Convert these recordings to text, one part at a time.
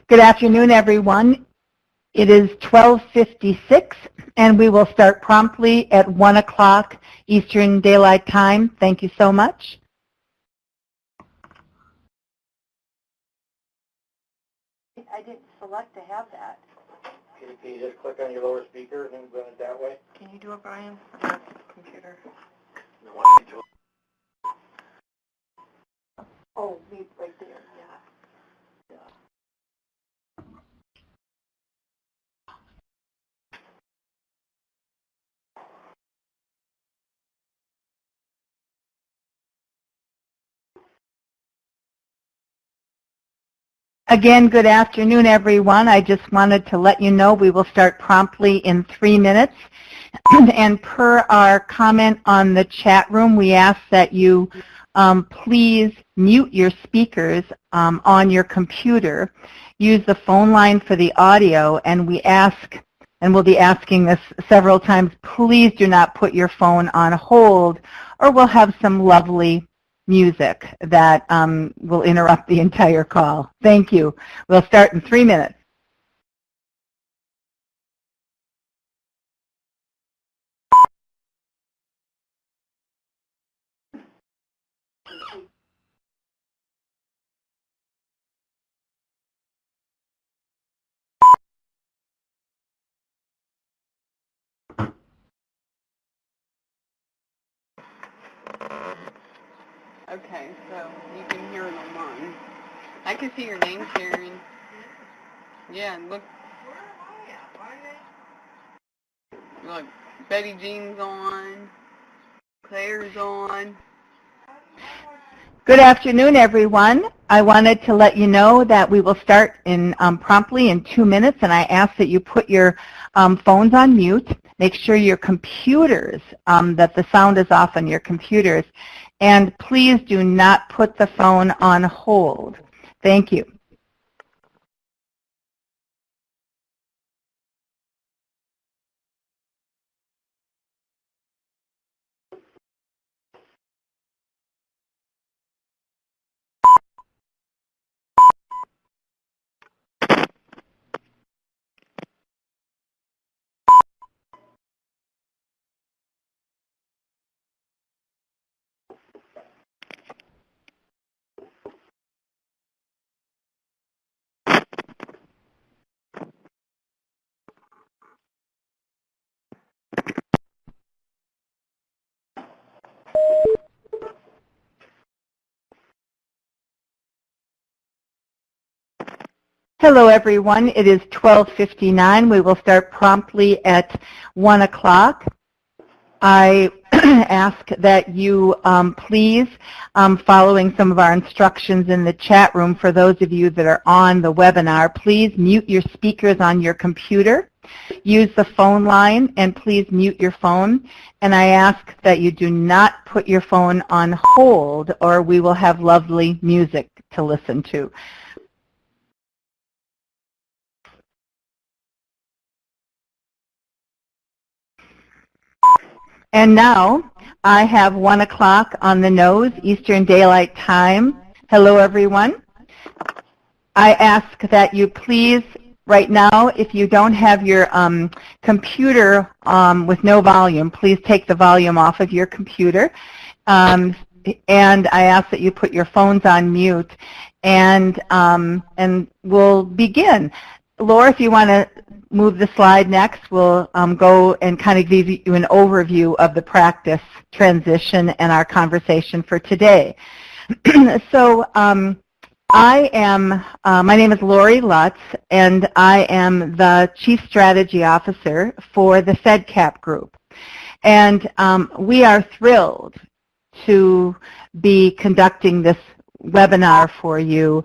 Good afternoon, everyone. It is 12:56, and we will start promptly at 1 o'clock Eastern Daylight Time. Thank you so much. I didn't select to have that. Can you just click on your lower speaker and run it that way? Can you do it, Brian, on your computer? Oh, me right there, yeah. Again, good afternoon, everyone. I just wanted to let you know we will start promptly in 3 minutes. And per our comment on the chat room, we ask that you please mute your speakers on your computer. Use the phone line for the audio, and we ask, and we'll be asking this several times, please do not put your phone on hold, or we'll have some lovely music that will interrupt the entire call. Thank you. We'll start in 3 minutes. Okay, so you can hear it online. I can see your name, Sharon. Yeah, look. Look, Betty Jean's on. Claire's on. Good afternoon, everyone. I wanted to let you know that we will start in promptly in 2 minutes, and I ask that you put your phones on mute. Make sure your computers, that the sound is off on your computers, and please do not put the phone on hold. Thank you. Hello, everyone. It is 12:59. We will start promptly at 1 o'clock. I ask that you please, following some of our instructions in the chat room, for those of you that are on the webinar, please mute your speakers on your computer. Use the phone line, and please mute your phone. And I ask that you do not put your phone on hold, or we will have lovely music to listen to. And now I have 1 o'clock on the nose, Eastern Daylight Time. Hello, everyone. I ask that you please, right now, if you don't have your computer with no volume, please take the volume off of your computer. And I ask that you put your phones on mute, and we'll begin. Laura, if you want to move the slide next, we'll go and kind of give you an overview of the practice transition and our conversation for today. So my name is Lori Lutz, and I am the Chief Strategy Officer for the FedCap Group. And we are thrilled to be conducting this webinar for you,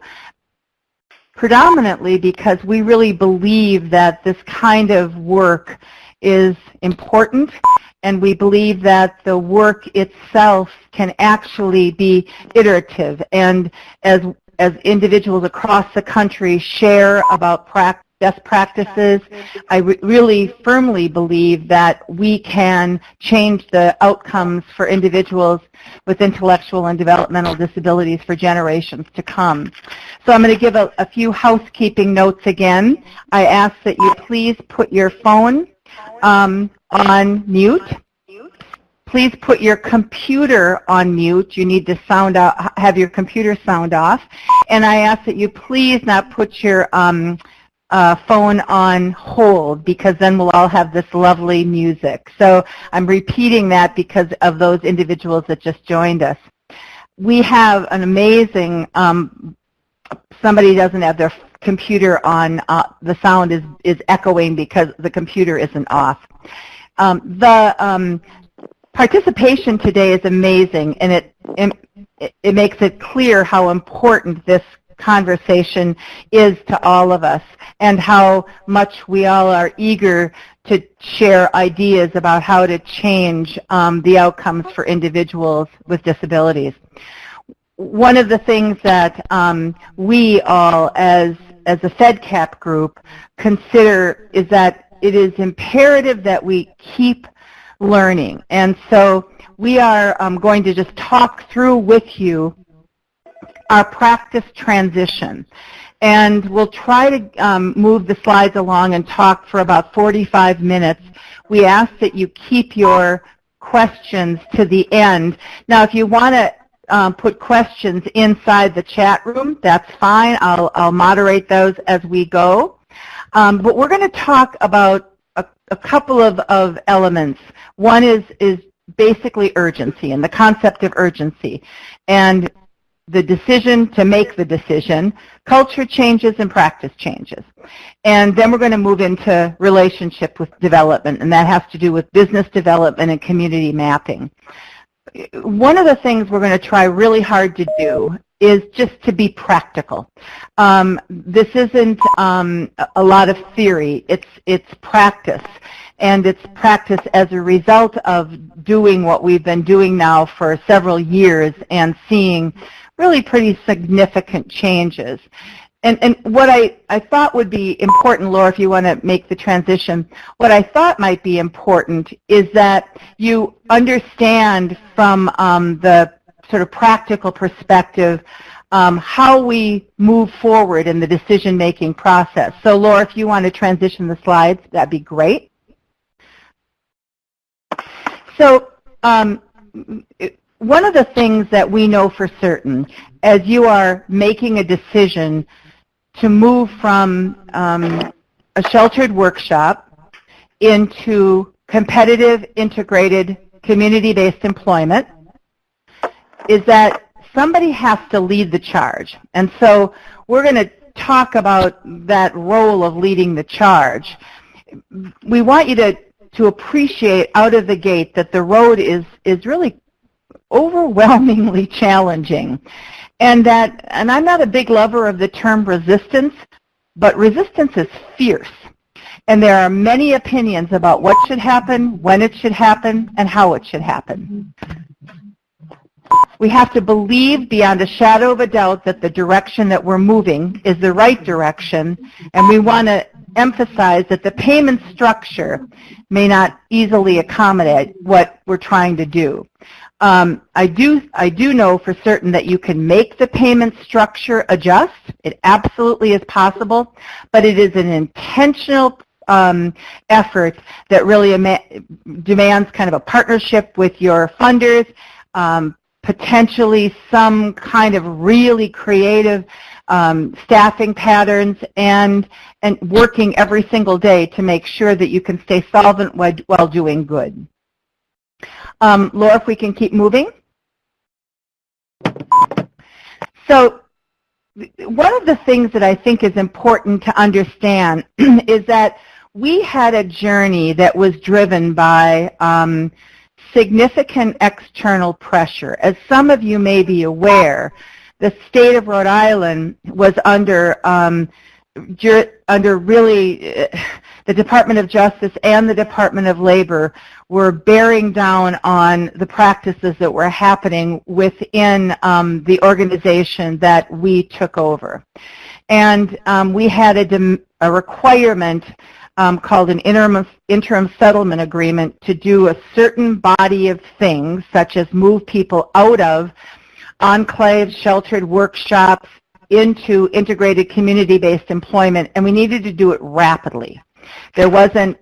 predominantly because we really believe that this kind of work is important, and we believe that the work itself can actually be iterative. And as individuals across the country share about best practices. I really firmly believe that we can change the outcomes for individuals with intellectual and developmental disabilities for generations to come. So I'm going to give a few housekeeping notes again. I ask that you please put your phone on mute. Please put your computer on mute. You need to have your computer sound off. And I ask that you please not put your phone on hold, because then we'll all have this lovely music. So I'm repeating that because of those individuals that just joined us. We have an amazing, somebody doesn't have their computer on, the sound is echoing because the computer isn't off. Participation today is amazing, and it makes it clear how important this conversation is to all of us, and how much we all are eager to share ideas about how to change the outcomes for individuals with disabilities. One of the things that we all, as a FedCap group, consider is that it is imperative that we keep learning. And so we are going to just talk through with you our practice transition. And we'll try to move the slides along and talk for about 45 minutes. We ask that you keep your questions to the end. Now, if you want to put questions inside the chat room, that's fine. I'll moderate those as we go. But we're going to talk about a couple of elements. One is basically urgency and the concept of urgency, and the decision to make the decision, culture changes and practice changes. And then we're going to move into relationship with development, and that has to do with business development and community mapping. One of the things we're going to try really hard to do is just to be practical. This isn't a lot of theory, it's practice. And it's practice as a result of doing what we've been doing now for several years and seeing really pretty significant changes. And what I thought would be important, Laura, if you want to make the transition, what I thought might be important is that you understand from the sort of practical perspective how we move forward in the decision-making process. So, Laura, if you want to transition the slides, that'd be great. So one of the things that we know for certain, as you are making a decision to move from a sheltered workshop into competitive, integrated, community-based employment, is that somebody has to lead the charge. And so we're going to talk about that role of leading the charge. We want you to appreciate out of the gate that the road is really overwhelmingly challenging. And I'm not a big lover of the term resistance, but resistance is fierce. And there are many opinions about what should happen, when it should happen, and how it should happen. We have to believe beyond a shadow of a doubt that the direction that we're moving is the right direction, and we want to emphasize that the payment structure may not easily accommodate what we're trying to do. I do know for certain that you can make the payment structure adjust. It absolutely is possible, but it is an intentional effort that really demands kind of a partnership with your funders, potentially some kind of really creative staffing patterns, and working every single day to make sure that you can stay solvent while doing good. Laura, if we can keep moving. So one of the things that I think is important to understand is that we had a journey that was driven by significant external pressure. As some of you may be aware, the state of Rhode Island was under really the Department of Justice and the Department of Labor were bearing down on the practices that were happening within the organization that we took over. And we had a requirement called an interim settlement agreement to do a certain body of things, such as move people out of enclaves, sheltered workshops, into integrated community-based employment, and we needed to do it rapidly. There wasn't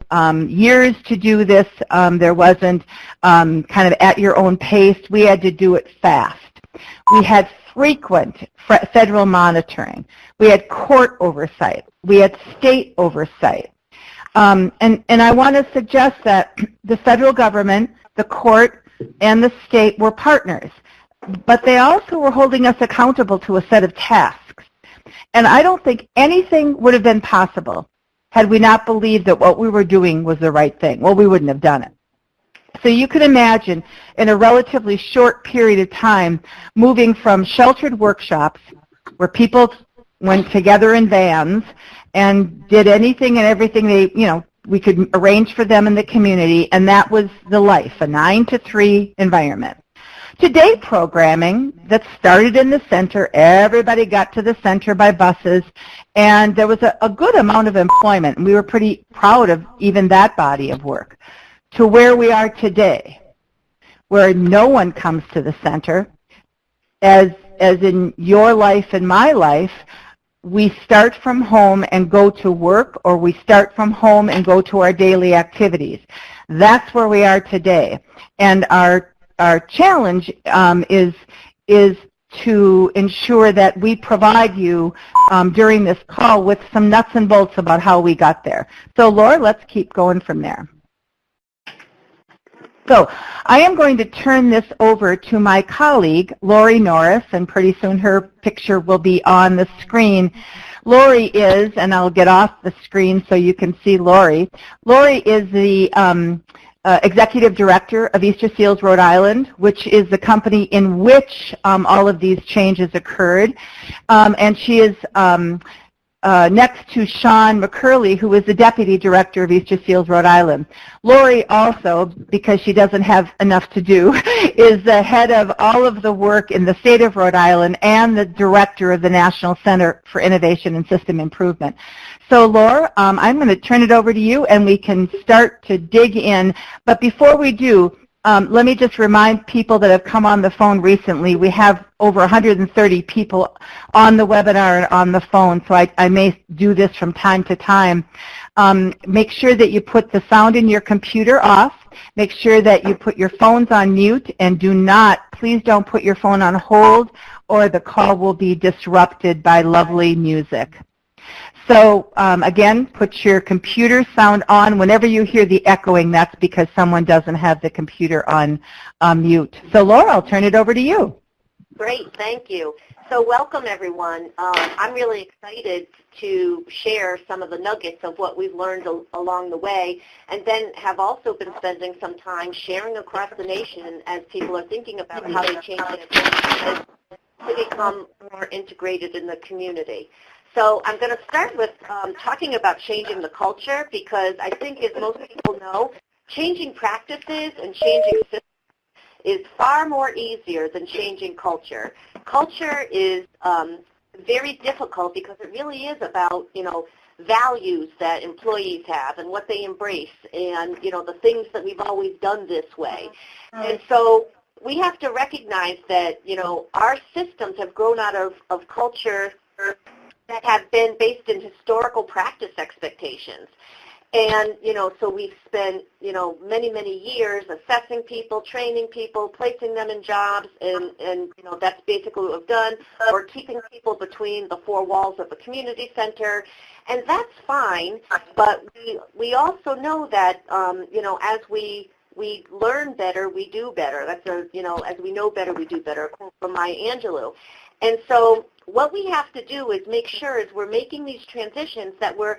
years to do this. There wasn't kind of at your own pace. We had to do it fast. We had frequent federal monitoring. We had court oversight. We had state oversight. And I want to suggest that the federal government, the court, and the state were partners, but they also were holding us accountable to a set of tasks. And I don't think anything would have been possible had we not believed that what we were doing was the right thing. Well, we wouldn't have done it. So you could imagine, in a relatively short period of time, moving from sheltered workshops where people went together in vans and did anything and everything we could arrange for them in the community, and that was the life, a 9 to 3 environment. Today programming that started in the center, everybody got to the center by buses, and there was a good amount of employment, and we were pretty proud of even that body of work, to where we are today, where no one comes to the center. As in your life and my life, we start from home and go to work, or we start from home and go to our daily activities. That's where we are today. And our challenge is to ensure that we provide you during this call with some nuts and bolts about how we got there. So Laura, let's keep going from there. So I am going to turn this over to my colleague, Lori Norris, and pretty soon her picture will be on the screen. Lori is, and I'll get off the screen so you can see Lori. Lori is the Executive Director of Easter Seals Rhode Island, which is the company in which all of these changes occurred. And she is next to Sean McCurley, who is the Deputy Director of Easter Seals Rhode Island. Lori also, because she doesn't have enough to do, is the head of all of the work in the state of Rhode Island and the Director of the National Center for Innovation and System Improvement. So Laura, I'm going to turn it over to you and we can start to dig in. But before we do, let me just remind people that have come on the phone recently, we have over 130 people on the webinar and on the phone, so I may do this from time to time. Make sure that you put the sound in your computer off. Make sure that you put your phones on mute, and please don't put your phone on hold, or the call will be disrupted by lovely music. So again, put your computer sound on. Whenever you hear the echoing, that's because someone doesn't have the computer on mute. So Laura, I'll turn it over to you. Great, thank you. So welcome everyone. I'm really excited to share some of the nuggets of what we've learned along the way, and then have also been spending some time sharing across the nation as people are thinking about how they change it to become more integrated in the community. So I'm going to start with talking about changing the culture, because I think, as most people know, changing practices and changing systems is far more easier than changing culture. Culture is very difficult because it really is about, values that employees have and what they embrace, and, the things that we've always done this way. And so we have to recognize that, our systems have grown out of culture that have been based in historical practice expectations. And, so we've spent, many, many years assessing people, training people, placing them in jobs, and that's basically what we've done, or keeping people between the four walls of a community center. And that's fine, but we also know that, as we learn better, we do better. That's as we know better, we do better, a quote from Maya Angelou. And so what we have to do is make sure, as we're making these transitions, that we're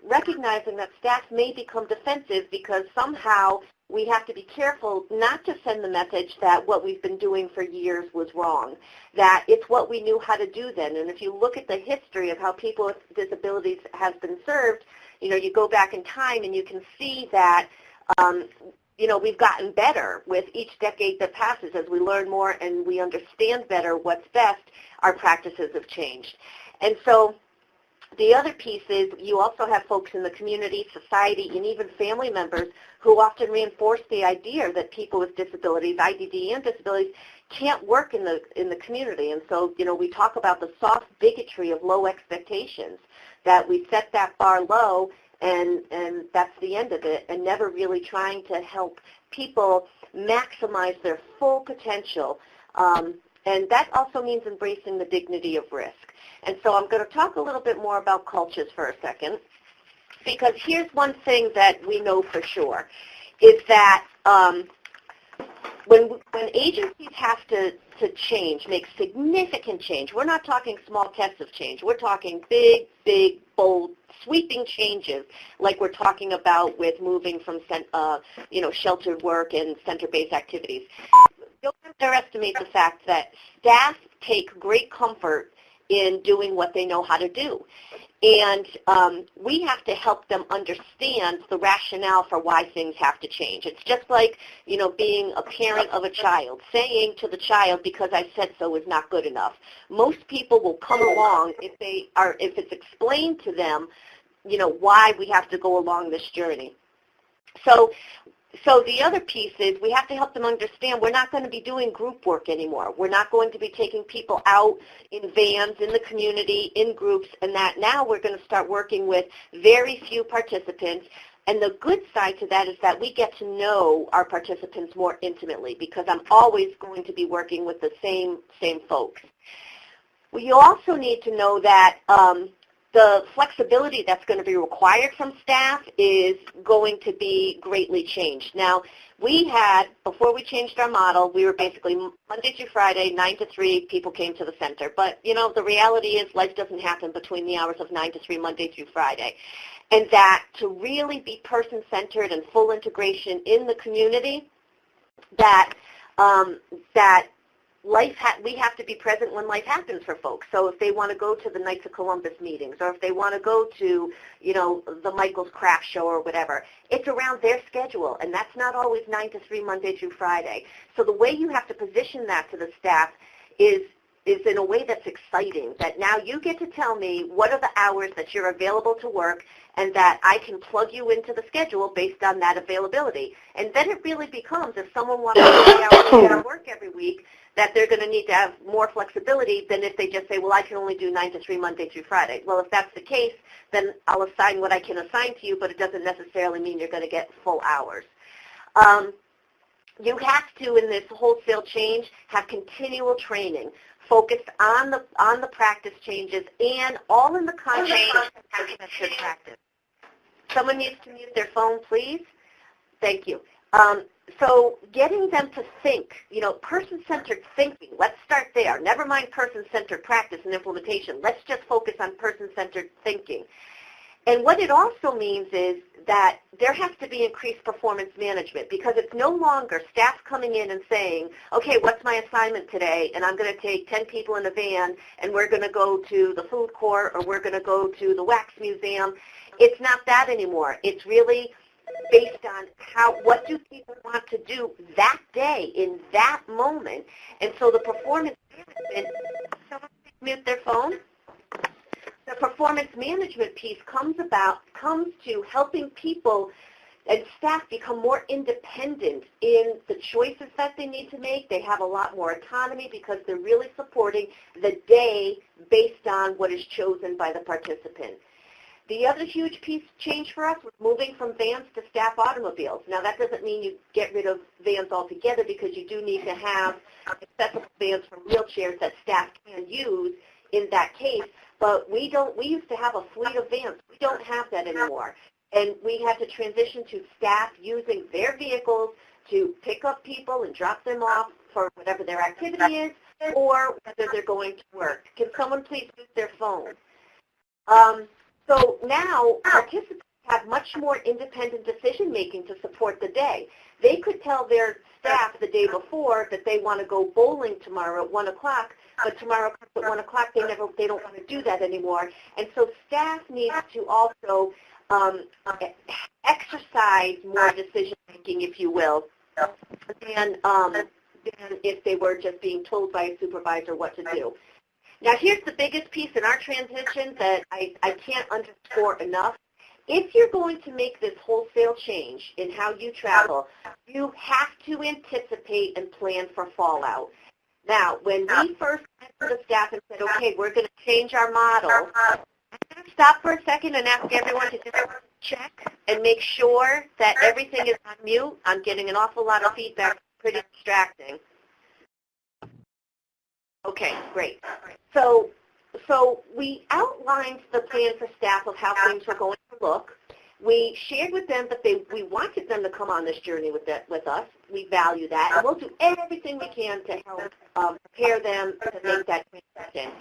recognizing that staff may become defensive, because somehow we have to be careful not to send the message that what we've been doing for years was wrong, that it's what we knew how to do then. And if you look at the history of how people with disabilities have been served, you go back in time and you can see that we've gotten better with each decade that passes. As we learn more and we understand better what's best, our practices have changed. And so The other piece is you also have folks in the community, society, and even family members who often reinforce the idea that people with disabilities, IDD and disabilities, can't work in the community. And so, we talk about the soft bigotry of low expectations, that we set that bar low and that's the end of it, and never really trying to help people maximize their full potential. And that also means embracing the dignity of risk. And so I'm going to talk a little bit more about cultures for a second, because here's one thing that we know for sure, is that when agencies have to change, make significant change, we're not talking small tests of change. We're talking big, bold, sweeping changes, like we're talking about with moving from sheltered work and center-based activities. Don't underestimate the fact that staff take great comfort in doing what they know how to do. And we have to help them understand the rationale for why things have to change. It's just like, being a parent of a child. Saying to the child, because I said so, is not good enough. Most people will come along if it's explained to them, why we have to go along this journey. So the other piece is we have to help them understand we're not going to be doing group work anymore. We're not going to be taking people out in vans, in the community, in groups, and that now we're going to start working with very few participants. And the good side to that is that we get to know our participants more intimately, because I'm always going to be working with the same folks. We also need to know that the flexibility that's going to be required from staff is going to be greatly changed. Now, before we changed our model, we were basically Monday through Friday, 9 to 3, people came to the center. But, the reality is life doesn't happen between the hours of 9 to 3, Monday through Friday. And that to really be person-centered and full integration in the community, that we have to be present when life happens for folks. So if they want to go to the Knights of Columbus meetings, or if they want to go to, the Michael's Craft Show or whatever, it's around their schedule, and that's not always 9 to 3, Monday through Friday. So the way you have to position that to the staff is in a way that's exciting, that now you get to tell me what are the hours that you're available to work, and that I can plug you into the schedule based on that availability. And then it really becomes, if someone wants to 3 hours of work every week, that they're going to need to have more flexibility than if they just say, well, I can only do 9 to 3, Monday through Friday. Well, if that's the case, then I'll assign what I can assign to you, but it doesn't necessarily mean you're going to get full hours. You have to, in this wholesale change, have continual training focused on the practice changes, and all in the context of practice. Someone needs to mute their phone, please. Thank you. So getting them to think, person-centered thinking, let's start there. Never mind person-centered practice and implementation. Let's just focus on person-centered thinking. And what it also means is that there has to be increased performance management, because it's no longer staff coming in and saying, okay, what's my assignment today? And I'm going to take 10 people in a van, and we're going to go to the food court, or we're going to go to the wax museum. It's not that anymore. It's really based on what do people want to do that day, in that moment. And so the performance management, someone mute their phone? The performance management piece comes to helping people and staff become more independent in the choices that they need to make. They have a lot more autonomy because they're really supporting the day based on what is chosen by the participant. The other huge piece change for us was moving from vans to staff automobiles. Now, that doesn't mean you get rid of vans altogether, because you do need to have accessible vans for wheelchairs that staff can use in that case. But we used to have a fleet of vans. We don't have that anymore. And we had to transition to staff using their vehicles to pick up people and drop them off for whatever their activity is, or whether they're going to work. Can someone please mute their phone? So now participants have much more independent decision-making to support the day. They could tell their staff the day before that they want to go bowling tomorrow at 1 o'clock, but tomorrow at 1 o'clock they don't want to do that anymore. And so staff needs to also exercise more decision-making, if you will, than if they were just being told by a supervisor what to do. Now here's the biggest piece in our transition that I can't underscore enough. If you're going to make this wholesale change in how you travel, you have to anticipate and plan for fallout. Now, when we first went to the staff and said, okay, we're going to change our model, I'm going to stop for a second and ask everyone to just check and make sure that everything is on mute. I'm getting an awful lot of feedback. It's pretty distracting. Okay, great. So we outlined the plan for staff of how things were going to look. We shared with them that we wanted them to come on this journey with us. We value that, and we'll do everything we can to help prepare them to make that transition.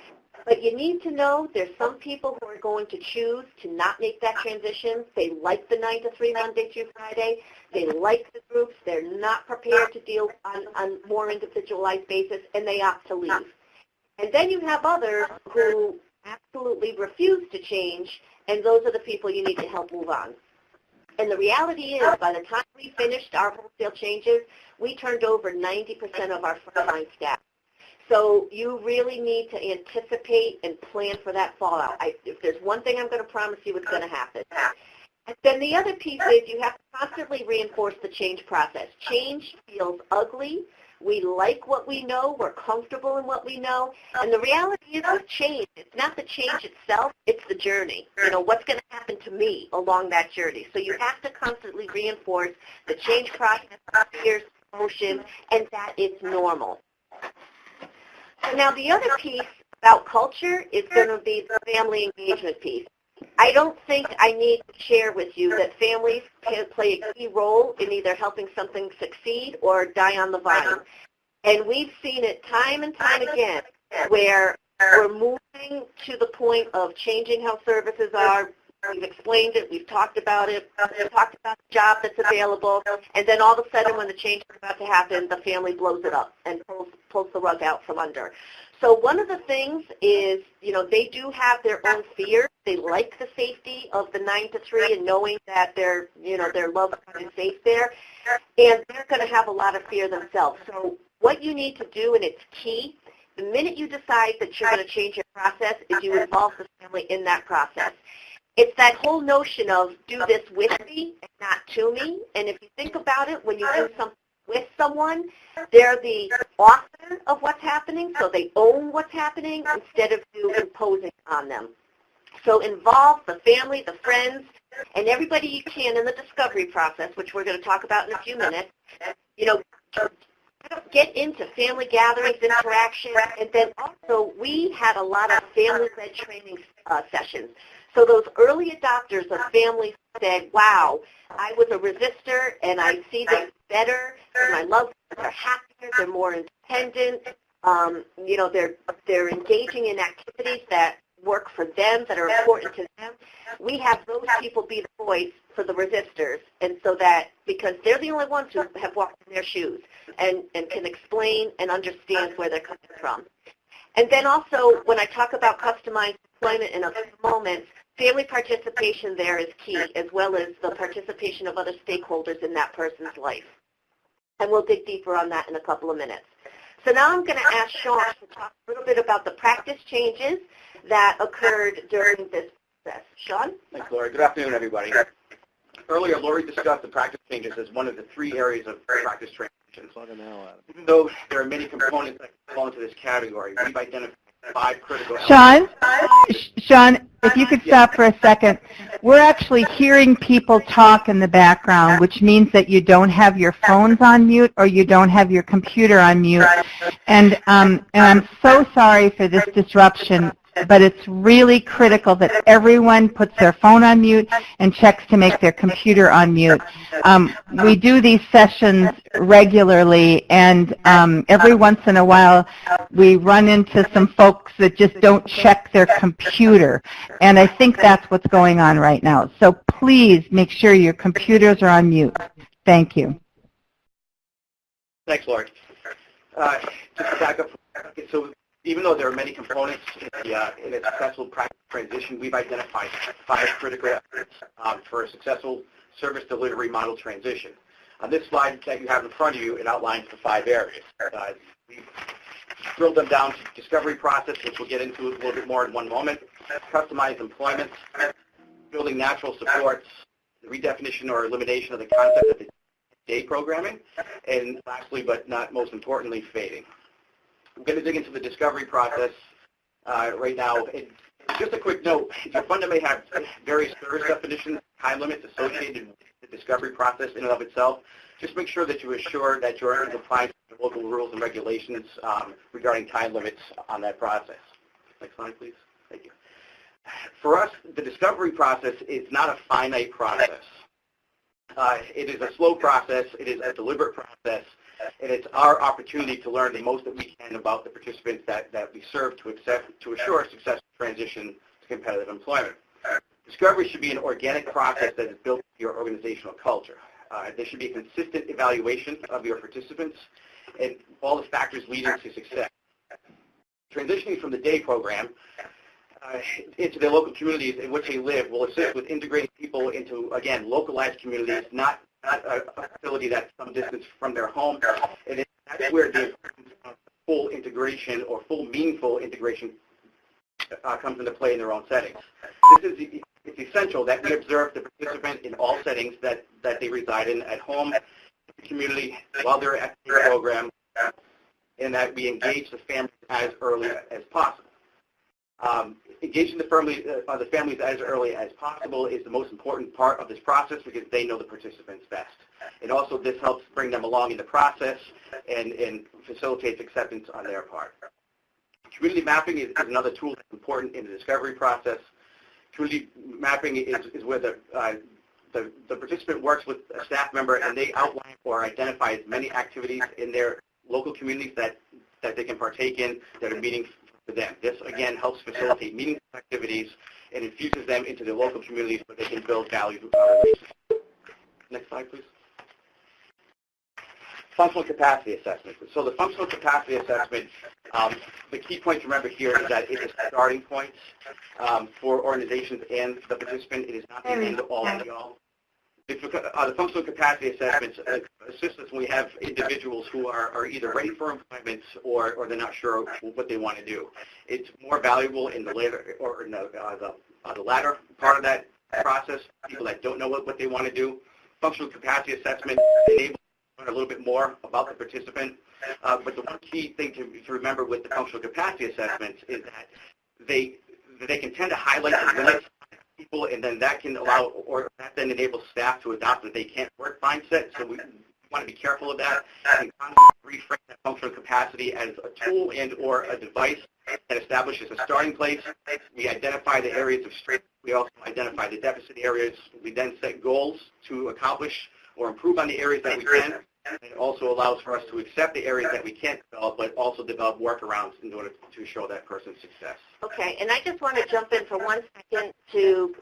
But you need to know there's some people who are going to choose to not make that transition. They like the 9 to 3 Monday through Friday. They like the groups. They're not prepared to deal on a more individualized basis, and they opt to leave. And then you have others who absolutely refuse to change, and those are the people you need to help move on. And the reality is, by the time we finished our wholesale changes, we turned over 90% of our frontline staff. So you really need to anticipate and plan for that fallout. If there's one thing I'm going to promise you, it's going to happen. And then the other piece is you have to constantly reinforce the change process. Change feels ugly. We like what we know. We're comfortable in what we know. And the reality is with change, it's not the change itself, it's the journey. You know, what's going to happen to me along that journey. So you have to constantly reinforce the change process, fears, emotions, and that it's normal. So now the other piece about culture is going to be the family engagement piece. I don't think I need to share with you that families can play a key role in either helping something succeed or die on the vine. And we've seen it time and time again where we're moving to the point of changing how services are. We've explained it. We've talked about it. We've talked about the job that's available. And then all of a sudden when the change is about to happen, the family blows it up and pulls the rug out from under. So one of the things is, you know, they do have their own fears. They like the safety of the 9 to 3 and knowing that their loved one is safe there. And they're going to have a lot of fear themselves. So what you need to do, and it's key, the minute you decide that you're going to change your process, is you involve the family in that process. It's that whole notion of do this with me and not to me. And if you think about it, when you do something with someone, they're the author of what's happening, so they own what's happening instead of you imposing on them. So involve the family, the friends, and everybody you can in the discovery process, which we're going to talk about in a few minutes. You know, get into family gatherings, interaction, and then also we had a lot of family-led training sessions. So those early adopters of families said, wow, I was a resistor and I see them better, and my loved ones are happier, they're more independent, you know, they're engaging in activities that work for them, that are important to them. We have those people be the voice for the resistors, and so that, because they're the only ones who have walked in their shoes and can explain and understand where they're coming from. And then also, when I talk about customized employment in a few moments, family participation there is key, as well as the participation of other stakeholders in that person's life. And we'll dig deeper on that in a couple of minutes. So now I'm going to ask Sean to talk a little bit about the practice changes that occurred during this process. Sean? Thanks, Lori. Good afternoon, everybody. Earlier, Lori discussed the practice changes as one of the 3 areas of practice transitions. Even though there are many components that fall into this category, we've identified 5 critical elements. Sean, if you could stop for a second. We're actually hearing people talk in the background, which means that you don't have your phones on mute or you don't have your computer on mute. And I'm so sorry for this disruption, but it's really critical that everyone puts their phone on mute and checks to make their computer on mute. We do these sessions regularly, and every once in a while we run into some folks that just don't check their computer, and I think that's what's going on right now. So please make sure your computers are on mute. Thank you. Thanks, Lori. Just to back up, so even though there are many components in a successful practice transition, we've identified 5 critical efforts for a successful service delivery model transition. On this slide that you have in front of you, it outlines the 5 areas. We've drill them down to discovery process, which we'll get into a little bit more in one moment, customized employment, building natural supports, the redefinition or elimination of the concept of the day programming, and lastly, but not most importantly, fading. I'm going to dig into the discovery process right now. Just a quick note, your fund may have various service definitions, time limits associated with the discovery process in and of itself. Just make sure that you assure that you're in compliance with the local rules and regulations regarding time limits on that process. Next slide, please. Thank you. For us, the discovery process is not a finite process. It is a slow process. It is a deliberate process. And it's our opportunity to learn the most that we can about the participants that we serve to assure a successful transition to competitive employment. Discovery should be an organic process that is built into your organizational culture. There should be a consistent evaluation of your participants and all the factors leading to success. Transitioning from the day program into their local communities in which they live will assist with integrating people into, again, localized communities, not a facility that's some distance from their home. And that's where the full integration or full meaningful integration comes into play in their own settings. It's essential that we observe the participant in all settings that they reside in, at home, in the community, while they're at the program, and that we engage the families as early as possible. Engaging the families as early as possible is the most important part of this process because they know the participants best. And also this helps bring them along in the process and facilitates acceptance on their part. Community mapping is another tool that's important in the discovery process. Community mapping is where the participant works with a staff member and they outline or identify as many activities in their local communities that they can partake in that are meaningful to them. This, again, helps facilitate meaningful activities and infuses them into their local communities where they can build value relationships. Next slide, please. Functional capacity assessment. So the functional capacity assessment, the key point to remember here is that it is a starting point for organizations and the participant. It is not the end all and be all. The functional capacity assessments assist us when we have individuals who are either ready for employment or they're not sure what they want to do. It's more valuable in the later or in the latter part of that process. People that don't know what they want to do. Functional capacity assessment enables a little bit more about the participant. But the one key thing to remember with the functional capacity assessments is that they can tend to highlight the limits of people, and then that can allow, or that then enables staff to adopt that they can't work mindset. So we want to be careful of that and constantly reframe that functional capacity as a tool and or a device that establishes a starting place. We identify the areas of strength. We also identify the deficit areas. We then set goals to accomplish or improve on the areas that we can. It also allows for us to accept the areas that we can't develop, but also develop workarounds in order to show that person's success. Okay, and I just want to jump in for 1 second to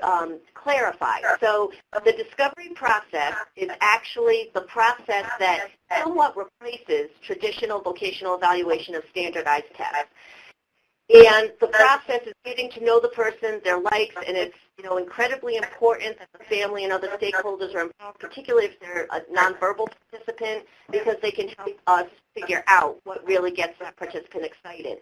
clarify. So the discovery process is actually the process that somewhat replaces traditional vocational evaluation of standardized tests. And the process is getting to know the person, their likes, and it's incredibly important that the family and other stakeholders are involved, particularly if they're a nonverbal participant, because they can help us figure out what really gets that participant excited.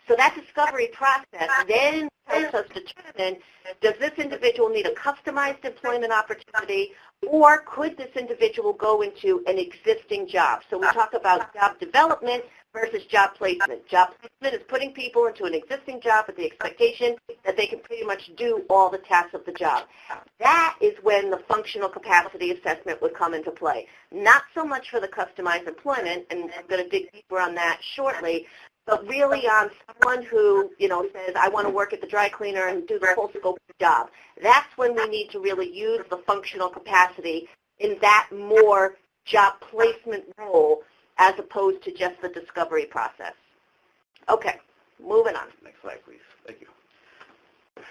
So that discovery process then helps us determine, does this individual need a customized employment opportunity, or could this individual go into an existing job? So we talk about job development versus job placement. Job placement is putting people into an existing job with the expectation that they can pretty much do all the tasks of the job. That is when the functional capacity assessment would come into play. Not so much for the customized employment, and I'm going to dig deeper on that shortly, but really on someone who, says, I want to work at the dry cleaner and do the whole scope of the job. That's when we need to really use the functional capacity in that more job placement role as opposed to just the discovery process. Okay, moving on. Next slide, please. Thank you.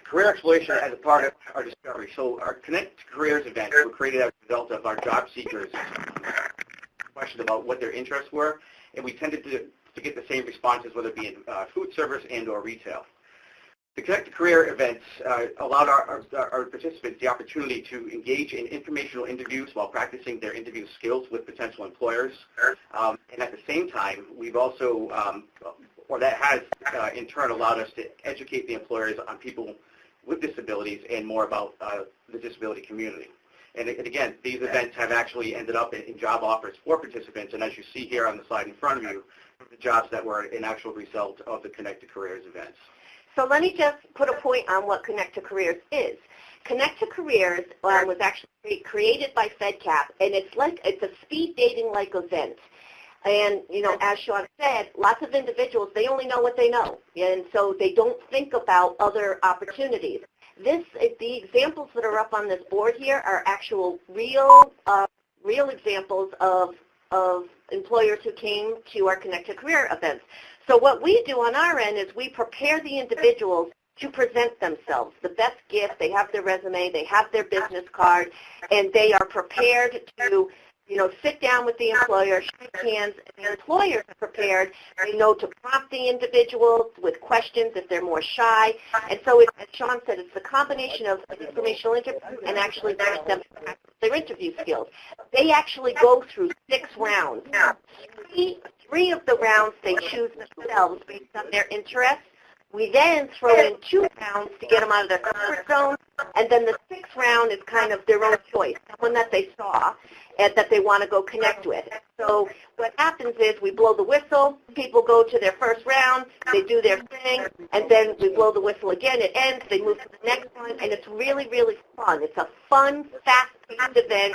Career exploration as a part of our discovery. So our Connect to Careers events were created as a result of our job seekers' questions about what their interests were, and we tended to get the same responses, whether it be in food service and or retail. The Connect to Career events allowed our participants the opportunity to engage in informational interviews while practicing their interview skills with potential employers. And at the same time, we've also or that has in turn allowed us to educate the employers on people with disabilities and more about the disability community. And again, these events have actually ended up in job offers for participants, and as you see here on the slide in front of you, the jobs that were an actual result of the Connect to Careers events. So let me just put a point on what Connect to Careers is. Connect to Careers was actually created by FedCap, and it's a speed dating-like event. And, you know, as Sean said, lots of individuals, they only know what they know, and so they don't think about other opportunities. The examples that are up on this board here are actual real examples of employers who came to our Connect to Career events. So what we do on our end is we prepare the individuals to present themselves. The best gift, they have their resume, they have their business card, and they are prepared to, you know, sit down with the employer, shake hands, and the employers are prepared. They know to prompt the individuals with questions if they're more shy. And so, as Sean said, it's the combination of informational interview and actually their interview skills. They actually go through 6 rounds. Three of the rounds they choose themselves based on their interests. We then throw in 2 rounds to get them out of their comfort zone, and then the 6th round is kind of their own choice, someone that they saw and that they want to go connect with. So what happens is we blow the whistle, people go to their first round, they do their thing, and then we blow the whistle again, it ends, they move to the next one, and it's really, really fun. It's a fun, fast-paced event.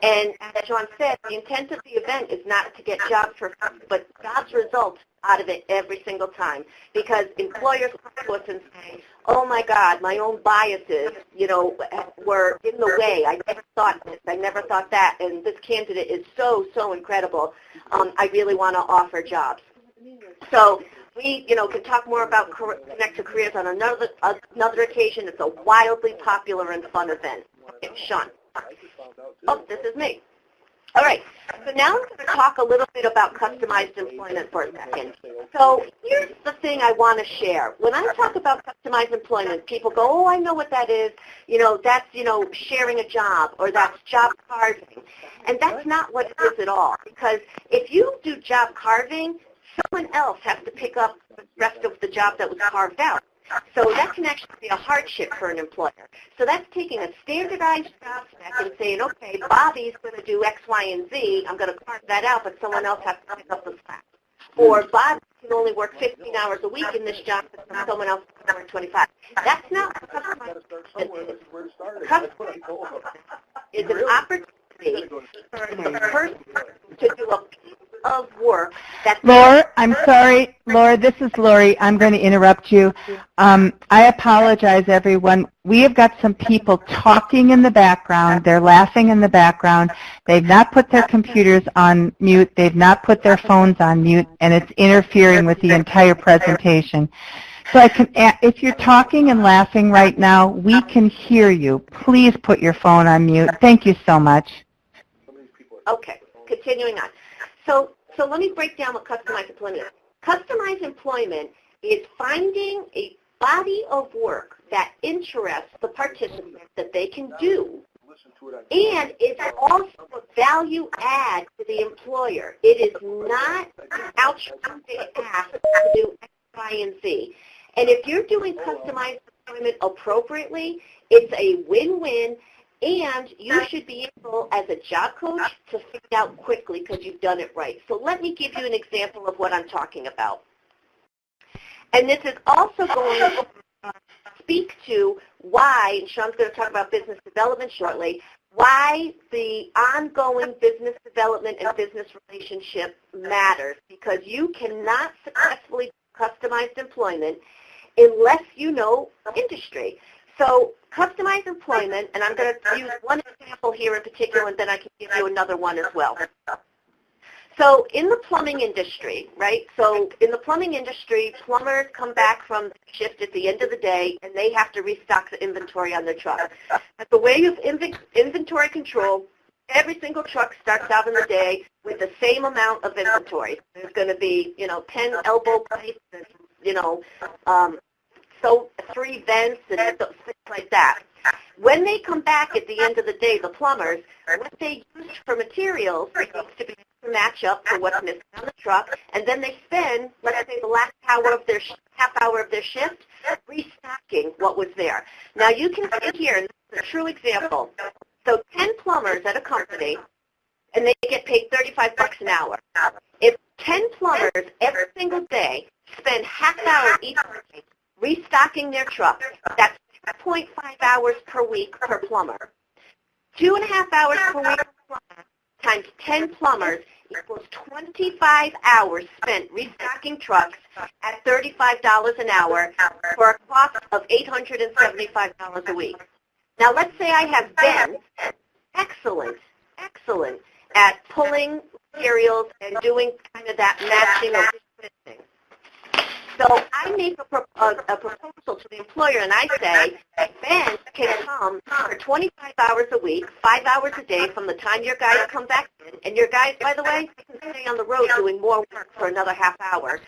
And as John said, the intent of the event is not to get jobs for free, but jobs results out of it every single time. Because employers come to us and say, oh my God, my own biases, you know, were in the way. I never thought this, I never thought that, and this candidate is so, so incredible. I really want to offer jobs. So we, you know, can talk more about Connect to Careers on another occasion. It's a wildly popular and fun event. Okay, Sean. Oh, this is me. All right, so now I'm going to talk a little bit about customized employment for a second. So here's the thing I want to share. When I talk about customized employment, people go, oh, I know what that is. You know, that's, you know, sharing a job, or that's job carving. And that's not what it is at all, because if you do job carving, someone else has to pick up the rest of the job that was carved out. So that can actually be a hardship for an employer. So that's taking a standardized job spec and saying, okay, Bobby's going to do X, Y, and Z. I'm going to carve that out, but someone else has to pick up the slack. Or Bobby can only work 15 hours a week in this job, but someone else can work 25. That's not what customized employment is. Customized is an opportunity for a person to do a piece of work that's... Laura, I'm sorry. Laura, this is Lori. I'm going to interrupt you. I apologize, everyone. We have got some people talking in the background. They're laughing in the background. They've not put their computers on mute. They've not put their phones on mute, and it's interfering with the entire presentation. So I can, if you're talking and laughing right now, we can hear you. Please put your phone on mute. Thank you so much. Okay, continuing on. So let me break down what customized employment is. Customized employment is finding a body of work that interests the participant that they can do, and it's also a value add to the employer. It is not an outsourcing ask to do X, Y, and Z. And if you're doing customized employment appropriately, it's a win-win. And you should be able, as a job coach, to figure out quickly because you've done it right. So let me give you an example of what I'm talking about. And this is also going to speak to why, and Sean's going to talk about business development shortly, why the ongoing business development and business relationship matters. Because you cannot successfully do customized employment unless you know industry. So customized employment, and I'm going to use one example here in particular, and then I can give you another one as well. So in the plumbing industry, right, so in the plumbing industry, plumbers come back from shift at the end of the day, and they have to restock the inventory on their truck. But the way of inventory control, every single truck starts out in the day with the same amount of inventory. There's going to be, 10 elbow plates, and, so 3 vents and things like that. When they come back at the end of the day, the plumbers, what they use for materials needs to be to match up for what's missing on the truck, and then they spend, let's say, the last half hour of their shift restocking what was there. Now you can see here, and this is a true example. So 10 plumbers at a company, and they get paid $35 an hour. If 10 plumbers every single day spend half hour each day restocking their truck, that's 2.5 hours per week per plumber. 2.5 hours per week per plumber times 10 plumbers equals 25 hours spent restocking trucks at $35 an hour for a cost of $875 a week. Now let's say I have Ben, excellent at pulling materials and doing kind of that matching of fitting. So I make a proposal to the employer, and I say, Ben can come for 25 hours a week, 5 hours a day from the time your guys come back in. And your guys, by the way, can stay on the road doing more work for another half hour.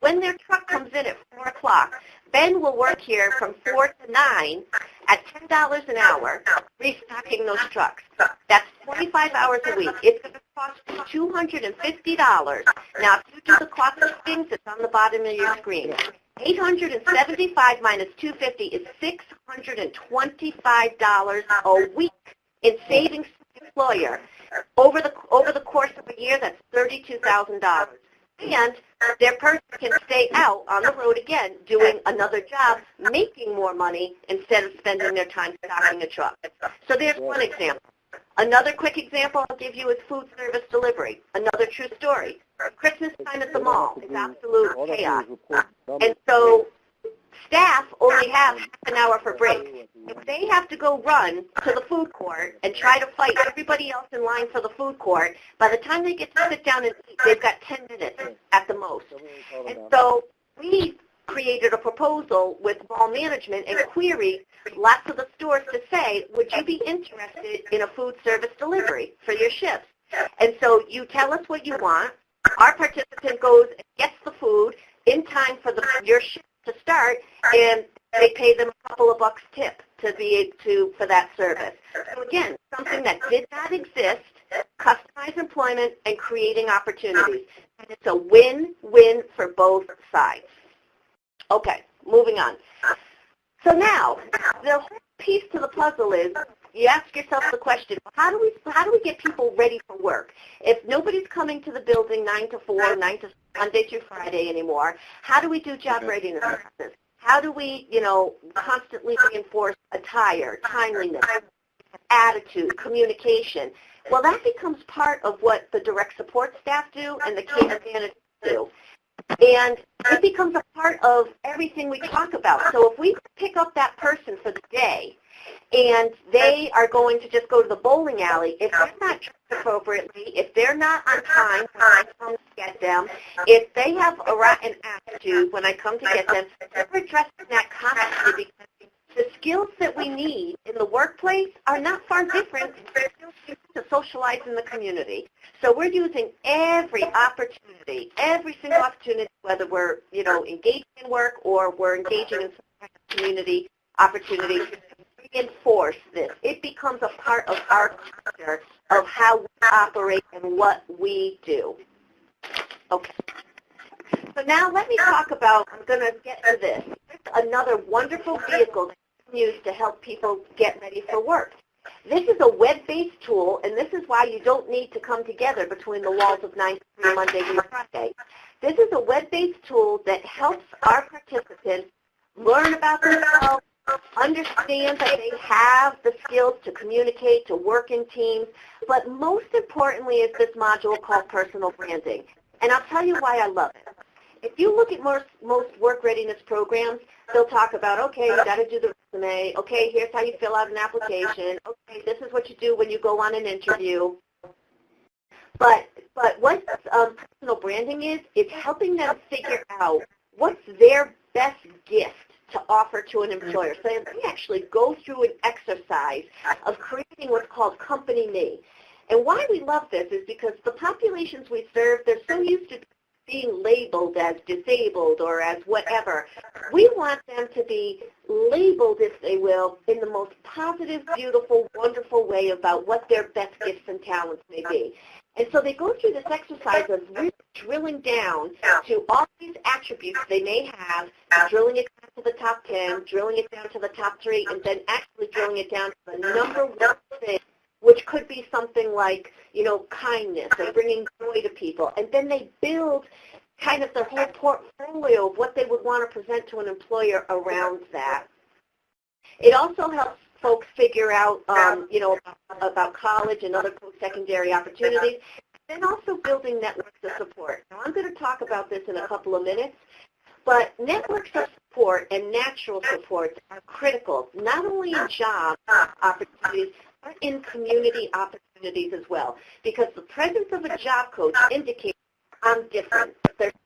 When their truck comes in at 4 o'clock, Ben will work here from 4 to 9 at $10 an hour, restocking those trucks. That's 25 hours a week. It's going to cost you $250. Now, if you do the cost of things, it's on the bottom of your screen. 875 minus 250 is $625 a week in savings to the employer. Over the course of a year, that's $32,000. And their person can stay out on the road again doing another job, making more money instead of spending their time stocking a truck. So there's one example. Another quick example I'll give you is food service delivery. Another true story. Christmas time at the mall is absolute chaos. And so staff only have half an hour for breaks. If they have to go run to the food court and try to fight everybody else in line for the food court, by the time they get to sit down and eat, they've got 10 minutes at the most. And so we created a proposal with mall management and queried lots of the stores to say, would you be interested in a food service delivery for your shifts? And so you tell us what you want. Our participant goes and gets the food in time for your shift to start, and they pay them a couple of bucks tip to be for that service. So again, something that did not exist, customized employment and creating opportunities. And it's a win-win for both sides. Okay, moving on. So now, the whole piece to the puzzle is you ask yourself the question, how do we get people ready for work? If nobody's coming to the building 9 to 4, 9 to Monday through Friday anymore, how do we do job readiness classes? How do we, constantly reinforce attire, timeliness, attitude, communication? Well, that becomes part of what the direct support staff do and the case managers do. And it becomes a part of everything we talk about. So if we pick up that person for the day and they are going to just go to the bowling alley, if they're not dressed appropriately, if they're not on time when I come to get them, if they have a rotten attitude when I come to get them, they're addressing that constantly because the skills that we need in the workplace are not far different from the skills to socialize in the community. So we're using every opportunity, every single opportunity, whether we're, engaged in work or we're engaging in some kind of community opportunity, to reinforce this. It becomes a part of our culture of how we operate and what we do. Okay. So now let me talk about, I'm going to get to this. There's another wonderful vehicle that you can use to help people get ready for work. This is a web-based tool, and this is why you don't need to come together between the walls of 9 to 3 Monday through Friday. This is a web-based tool that helps our participants learn about themselves, understand that they have the skills to communicate, to work in teams, but most importantly is this module called personal branding. And I'll tell you why I love it. If you look at most work readiness programs, they'll talk about, okay, you got to do the resume. Okay, here's how you fill out an application. Okay, this is what you do when you go on an interview. But what personal branding is, it's helping them figure out what's their best gift to offer to an employer. So they actually go through an exercise of creating what's called company me. And why we love this is because the populations we serve, they're so used to being labeled as disabled or as whatever. We want them to be labeled, if they will, in the most positive, beautiful, wonderful way about what their best gifts and talents may be. And so they go through this exercise of really drilling down to all these attributes they may have, drilling it down to the top 10, drilling it down to the top 3, and then actually drilling it down to the number one thing, which could be something like, kindness or bringing joy to people. And then they build kind of their whole portfolio of what they would want to present to an employer around that. It also helps folks figure out, about college and other post-secondary opportunities, and also building networks of support. Now, I'm going to talk about this in a couple of minutes, but networks of support and natural supports are critical, not only in job opportunities, but in community opportunities as well, because the presence of a job coach indicates I'm different,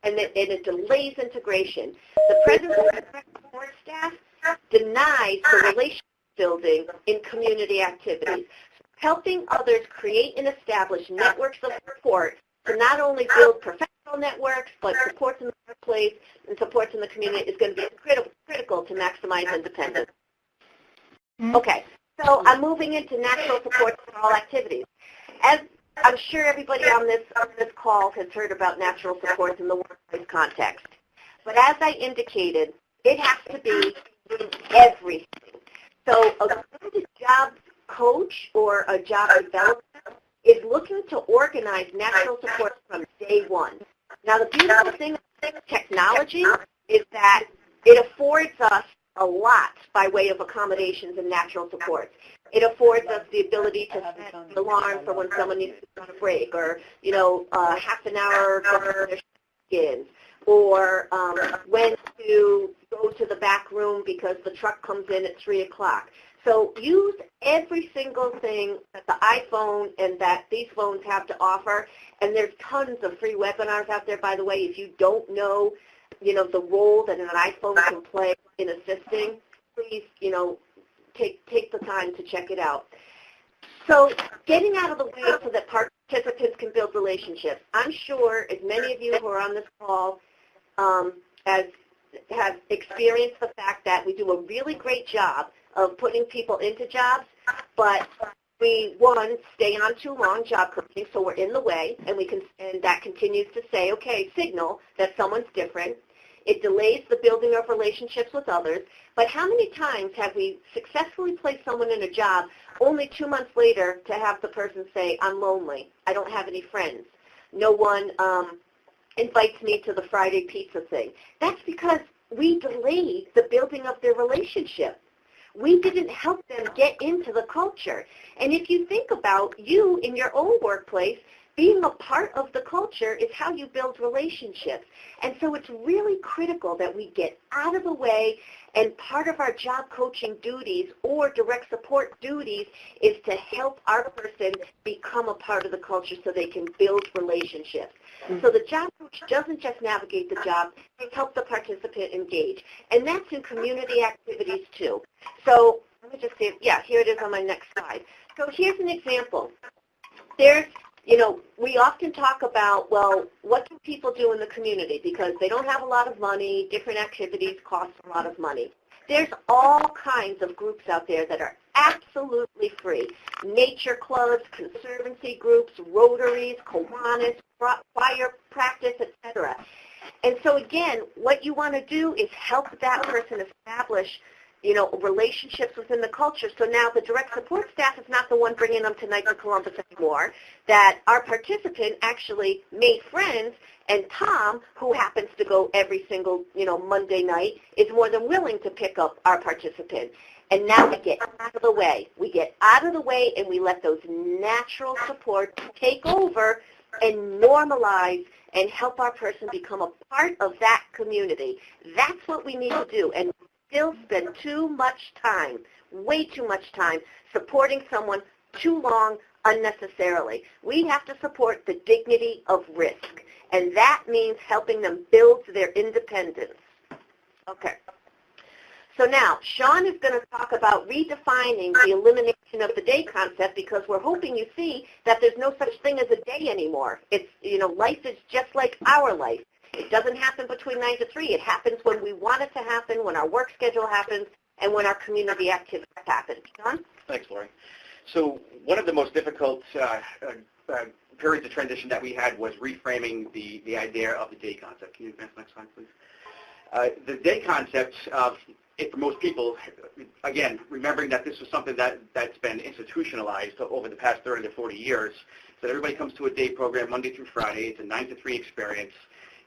and it delays integration. The presence of a support staff denies the relationship building in community activities, helping others create and establish networks of support to not only build professional networks, but supports in the workplace and supports in the community is going to be critical to maximize independence. Okay, so I'm moving into natural supports for all activities. As I'm sure everybody on this call has heard about natural supports in the workplace context, but as I indicated, it has to be in everything. So a good job coach or a job developer is looking to organize natural support from day one. Now, the beautiful thing with technology is that it affords us a lot by way of accommodations and natural supports. It affords us the ability to set an alarm for when someone needs to go on a break, or, half an hour before their shift begins, or when to go to the back room because the truck comes in at 3 o'clock. So use every single thing that the iPhone and that these phones have to offer, and there's tons of free webinars out there, by the way. If you don't know, the role that an iPhone can play in assisting, please, take the time to check it out. So getting out of the way so that participants can build relationships. I'm sure as many of you who are on this call have experienced the fact that we do a really great job of putting people into jobs, but we, one, stay on too long job coaching, so we're in the way, and that continues to say, okay, signal that someone's different. It delays the building of relationships with others, but how many times have we successfully placed someone in a job only 2 months later to have the person say, I'm lonely, I don't have any friends, no one invites me to the Friday pizza thing? That's because we delayed the building of their relationship. We didn't help them get into the culture. And if you think about you in your own workplace, being a part of the culture is how you build relationships. And so it's really critical that we get out of the way, and part of our job coaching duties or direct support duties is to help our person become a part of the culture so they can build relationships. So the job coach doesn't just navigate the job, they help the participant engage. And that's in community activities too. So let me just see, here it is on my next slide. So here's an example. There's, we often talk about, well, what can people do in the community? Because they don't have a lot of money, different activities cost a lot of money. There's all kinds of groups out there that are absolutely free. Nature clubs, conservancy groups, Rotaries, Kiwanis, choir practice, etc. And so again, what you want to do is help that person establish relationships within the culture. So now the direct support staff is not the one bringing them to Knights of Columbus anymore, that our participant actually made friends, and Tom, who happens to go every single, Monday night, is more than willing to pick up our participant. And now we get out of the way. We get out of the way and we let those natural supports take over and normalize and help our person become a part of that community. That's what we need to do. And still spend too much time, way too much time, supporting someone too long unnecessarily. We have to support the dignity of risk, and that means helping them build their independence. Okay. So now, Sean is going to talk about redefining the elimination of the day concept, because we're hoping you see that there's no such thing as a day anymore. It's, life is just like our life. It doesn't happen between 9 to 3. It happens when we want it to happen, when our work schedule happens, and when our community activities happen. John? Thanks, Lori. So one of the most difficult periods of transition that we had was reframing the idea of the day concept. Can you advance the next slide, please? The day concept, for most people, again, remembering that this was something that's been institutionalized over the past 30 to 40 years, that everybody comes to a day program Monday through Friday. It's a 9 to 3 experience.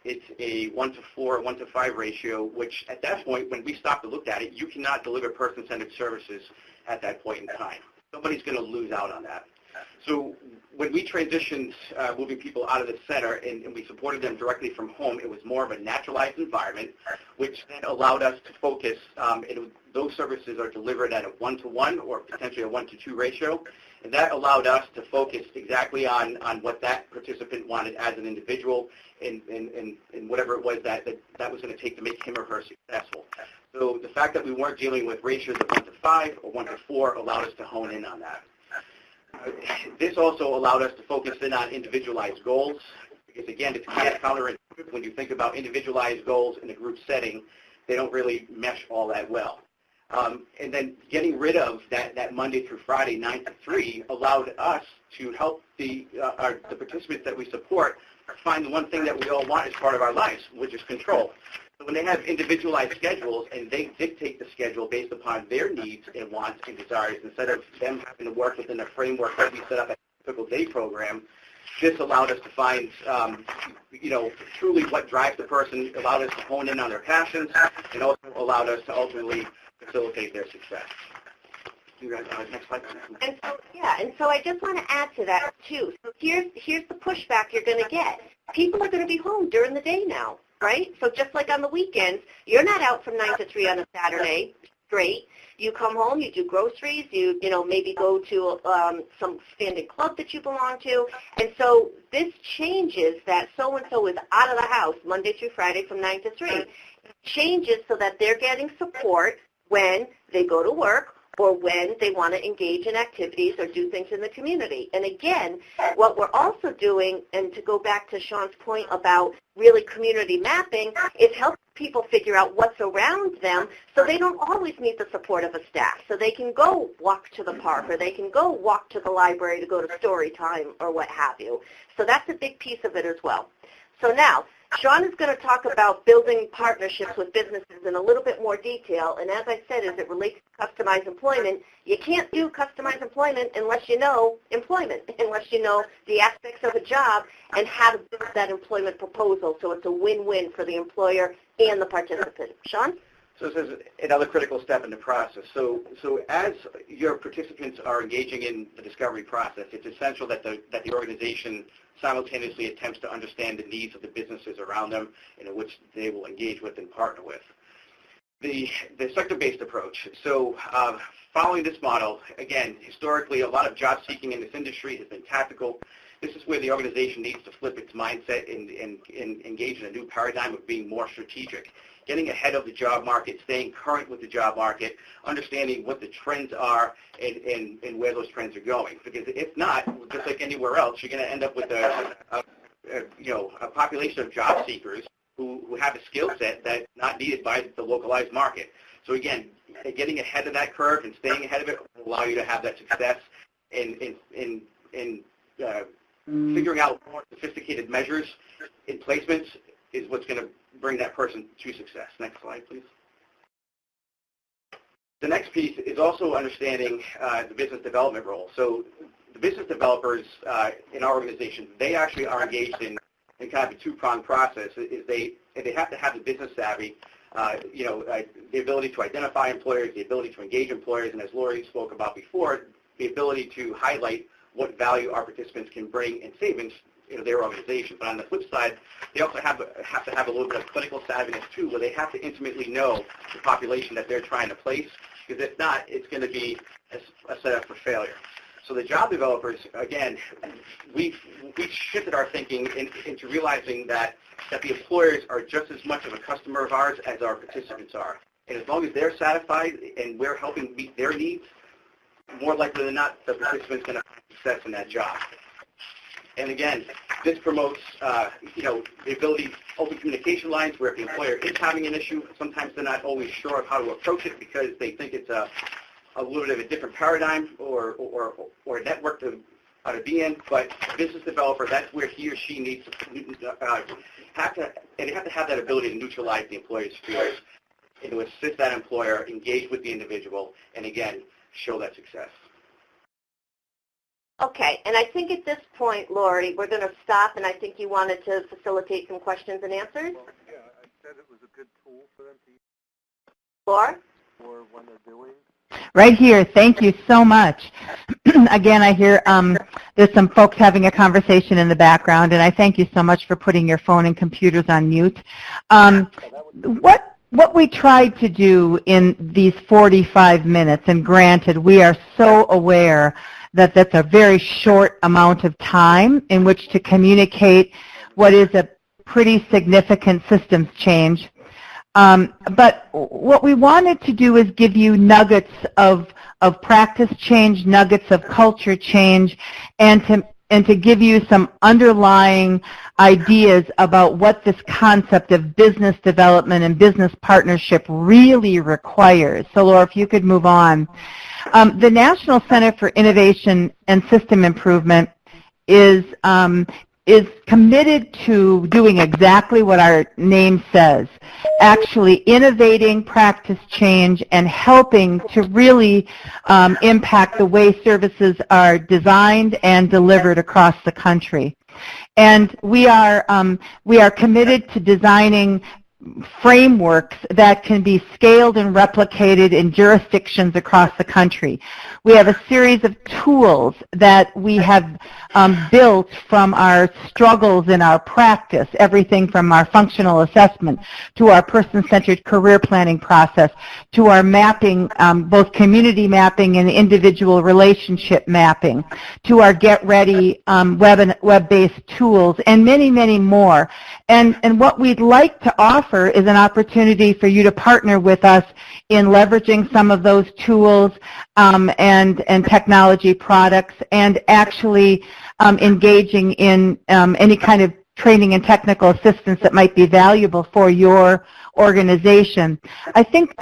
It's a 1 to 4, 1 to 5 ratio, which at that point, when we stopped to look at it, you cannot deliver person-centered services at that point in time. Somebody's going to lose out on that. So when we transitioned moving people out of the center and we supported them directly from home, it was more of a naturalized environment, which then allowed us to focus. Those services are delivered at a 1-to-1 or potentially a 1-to-2 ratio, and that allowed us to focus exactly on what that participant wanted as an individual and whatever it was that was going to take to make him or her successful. So the fact that we weren't dealing with ratios of 1 to 5 or 1 to 4 allowed us to hone in on that. This also allowed us to focus in on individualized goals, because again, it's kind of counterintuitive when you think about individualized goals in a group setting. They don't really mesh all that well. And then getting rid of that Monday through Friday 9 to 3 allowed us to help the participants that we support find the one thing that we all want as part of our lives, which is control. So when they have individualized schedules and they dictate the schedule based upon their needs and wants and desires, instead of them having to work within a framework that we set up at a typical day program, this allowed us to find, truly what drives the person, allowed us to hone in on their passions, and also allowed us to ultimately facilitate their success. Next slide. And so I just want to add to that too. So here's the pushback you're going to get. People are going to be home during the day now, right? So just like on the weekends, you're not out from 9 to 3 on a Saturday straight. You come home, you do groceries, you maybe go to some standing club that you belong to, and so this changes that so-and-so is out of the house Monday through Friday from 9 to 3. It changes so that they're getting support when they go to work or when they want to engage in activities or do things in the community. And again, what we're also doing, and to go back to Sean's point about really community mapping, is helping people figure out what's around them so they don't always need the support of a staff. So they can go walk to the park or they can go walk to the library to go to story time or what have you. So that's a big piece of it as well. So now, Sean is going to talk about building partnerships with businesses in a little bit more detail, and as I said, as it relates to customized employment, you can't do customized employment unless you know employment, unless you know the aspects of a job and how to build that employment proposal so it's a win-win for the employer and the participant. Sean? So this is another critical step in the process. So as your participants are engaging in the discovery process, it's essential that the organization simultaneously attempts to understand the needs of the businesses around them and in which they will engage with and partner with. The sector-based approach. So following this model, again, historically, a lot of job seeking in this industry has been tactical. This is where the organization needs to flip its mindset and engage in a new paradigm of being more strategic, getting ahead of the job market, staying current with the job market, understanding what the trends are and where those trends are going. Because if not, just like anywhere else, you're going to end up with a population of job seekers who have a skill set that's not needed by the localized market. So again, getting ahead of that curve and staying ahead of it will allow you to have that success in figuring out more sophisticated measures in placements is what's going to bring that person to success. Next slide, please. The next piece is also understanding the business development role. So the business developers in our organization, they actually are engaged in kind of a two-pronged process. They have to have the business savvy, the ability to identify employers, the ability to engage employers, and as Lori spoke about before, the ability to highlight what value our participants can bring in savings in their organization. But on the flip side, they also have to have a little bit of clinical savviness too, where they have to intimately know the population that they're trying to place, because if not, it's going to be a setup for failure. So the job developers, again, we've shifted our thinking into realizing that the employers are just as much of a customer of ours as our participants are. And as long as they're satisfied and we're helping meet their needs, more likely than not, the participant's going to have success in that job. And again, this promotes, the ability, open communication lines, where if the employer is having an issue, sometimes they're not always sure of how to approach it because they think it's a little bit of a different paradigm or a network to to be in, but business developer, that's where he or she needs to have to have that ability to neutralize the employer's fears and to assist that employer, engage with the individual, and again, show that success. Okay, and I think at this point, Lori, we're going to stop, and I think you wanted to facilitate some questions and answers. Well, yeah, I said it was a good tool for them to use Laura? for when they're doing. Right here. Thank you so much. Again, I hear there's some folks having a conversation in the background, and I thank you so much for putting your phone and computers on mute. What we tried to do in these 45 minutes, and granted, we are so aware that that's a very short amount of time in which to communicate what is a pretty significant systems change. But what we wanted to do is give you nuggets of practice change, nuggets of culture change, and to give you some underlying ideas about what this concept of business development and business partnership really requires. So, Laura, if you could move on. The National Center for Innovation and System Improvement is committed to doing exactly what our name says, actually innovating practice change and helping to really impact the way services are designed and delivered across the country. And we are committed to designing frameworks that can be scaled and replicated in jurisdictions across the country. We have a series of tools that we have built from our struggles in our practice, everything from our functional assessment to our person-centered career planning process to our mapping, both community mapping and individual relationship mapping, to our Get Ready web-based tools, and many, many more. And what we'd like to offer is an opportunity for you to partner with us in leveraging some of those tools and technology products, and actually engaging in any kind of training and technical assistance that might be valuable for your organization. I think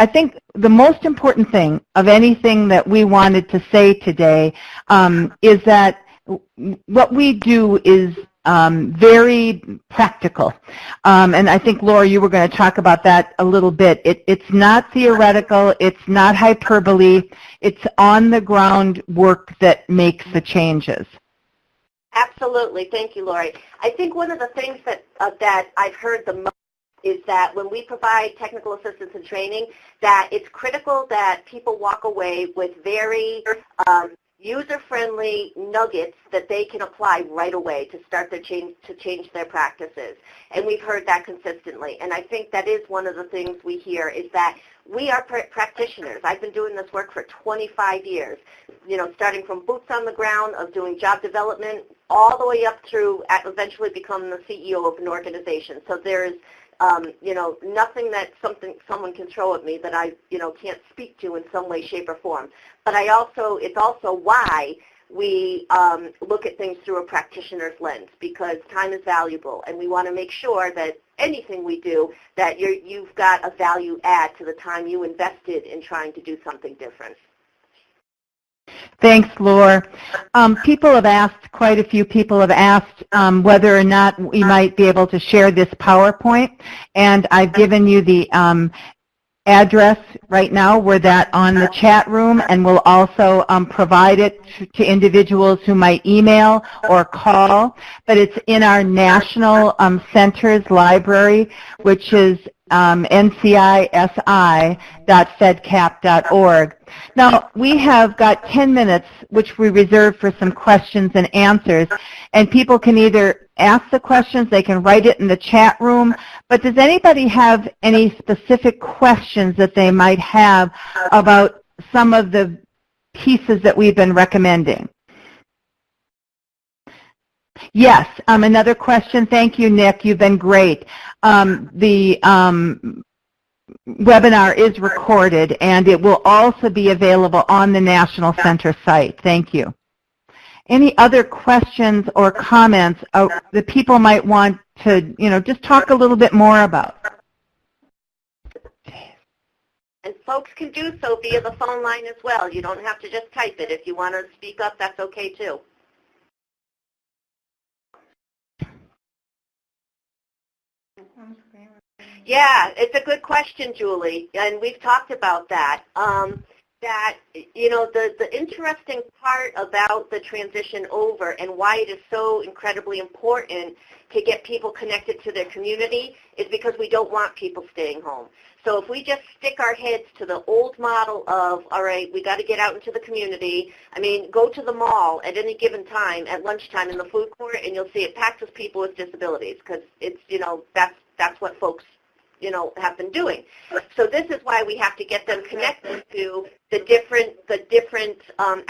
the most important thing of anything that we wanted to say today is that what we do is very practical. And I think, Laura, you were going to talk about that a little bit. It's not theoretical. It's not hyperbole. It's on-the-ground work that makes the changes. Absolutely. Thank you, Lori. I think one of the things that I've heard the most is that when we provide technical assistance and training, that it's critical that people walk away with very user-friendly nuggets that they can apply right away to start their change their practices. And we've heard that consistently. And I think that is one of the things we hear is that we are practitioners. I've been doing this work for 25 years, starting from boots on the ground of doing job development all the way up through eventually becoming the CEO of an organization. So there's nothing that someone can throw at me that I, can't speak to in some way, shape, or form. But it's also why we look at things through a practitioner's lens, because time is valuable, and we want to make sure that anything we do, that you've got a value add to the time you invested in trying to do something different. Thanks, Laura. Quite a few people have asked whether or not we might be able to share this PowerPoint, and I've given you the address right now. We're that on the chat room, and we'll also provide it to individuals who might email or call, but it's in our National Centers Library, which is ncisi.fedcap.org. Now, we have got 10 minutes, which we reserve for some questions and answers, and people can either ask the questions, they can write it in the chat room, but does anybody have any specific questions that they might have about some of the pieces that we've been recommending? Yes, another question. Thank you, Nick. You've been great. The webinar is recorded, and it will also be available on the National Center site. Thank you. Any other questions or comments that people might want to, just talk a little bit more about? And folks can do so via the phone line as well. You don't have to just type it. If you want to speak up, that's okay too. Yeah, it's a good question, Julie, and we've talked about that. The interesting part about the transition over and why it is so incredibly important to get people connected to their community is because we don't want people staying home. So if we just stick our heads to the old model of, all right, we got to get out into the community. I mean, go to the mall at any given time, at lunchtime in the food court, and you'll see it packed with people with disabilities because it's, that's what folks have been doing. So this is why we have to get them connected to the different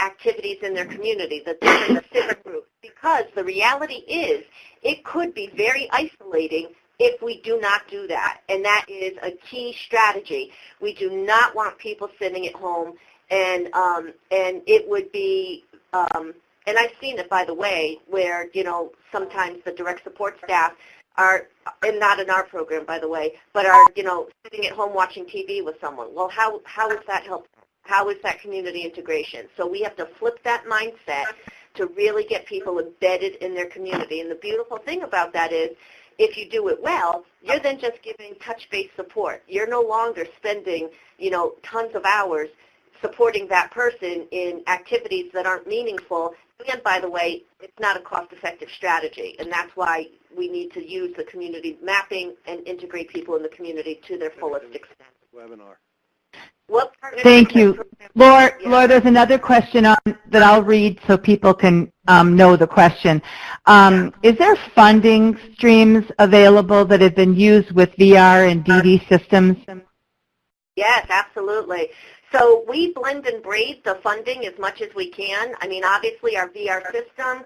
activities in their community, the different civic groups, because the reality is it could be very isolating if we do not do that, and that is a key strategy. We do not want people sitting at home, and it would be, and I've seen it, by the way, where, sometimes the direct support staff are, and not in our program, by the way, but are, sitting at home watching TV with someone. Well, how is that helpful? How is that community integration? So we have to flip that mindset to really get people embedded in their community. And the beautiful thing about that is, if you do it well, you're then just giving touch-based support. You're no longer spending, tons of hours supporting that person in activities that aren't meaningful. And by the way, it's not a cost-effective strategy, and that's why we need to use the community mapping and integrate people in the community to their fullest extent. Webinar. Thank you. Laura, there's another question that I'll read so people can know the question. Is there funding streams available that have been used with VR and DD systems? Yes, absolutely. So we blend and braid the funding as much as we can. I mean, obviously our VR system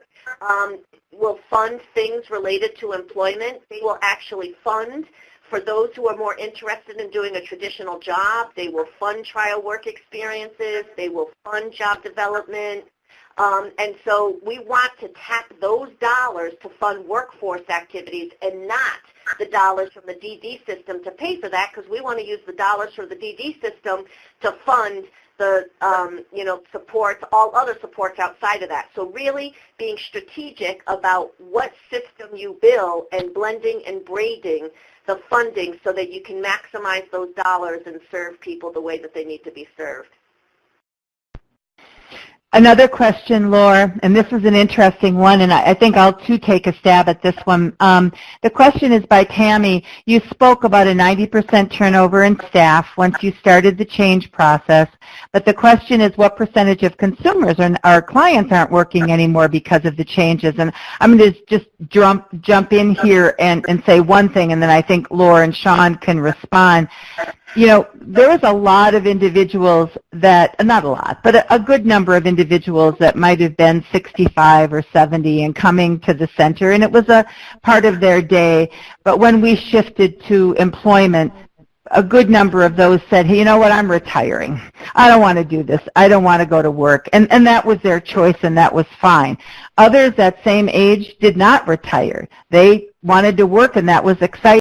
will fund things related to employment. They will actually fund for those who are more interested in doing a traditional job. They will fund trial work experiences. They will fund job development. And so we want to tap those dollars to fund workforce activities and not the dollars from the DD system to pay for that, because we want to use the dollars from the DD system to fund the, supports, all other supports outside of that. So really being strategic about what system you bill and blending and braiding the funding so that you can maximize those dollars and serve people the way that they need to be served. Another question, Laura, and this is an interesting one, and I think I'll too take a stab at this one. The question is by Tammy. You spoke about a 90% turnover in staff once you started the change process, but the question is what percentage of consumers or our clients aren't working anymore because of the changes? And I'm going to just jump in here and say one thing, and then I think Laura and Sean can respond. There is a lot of individuals that, not a lot, but a good number of individuals that might have been 65 or 70 and coming to the center, and it was a part of their day. But when we shifted to employment, a good number of those said, hey, you know what, I'm retiring. I don't want to do this. I don't want to go to work. And that was their choice, and that was fine. Others that same age did not retire. They wanted to work, and that was exciting.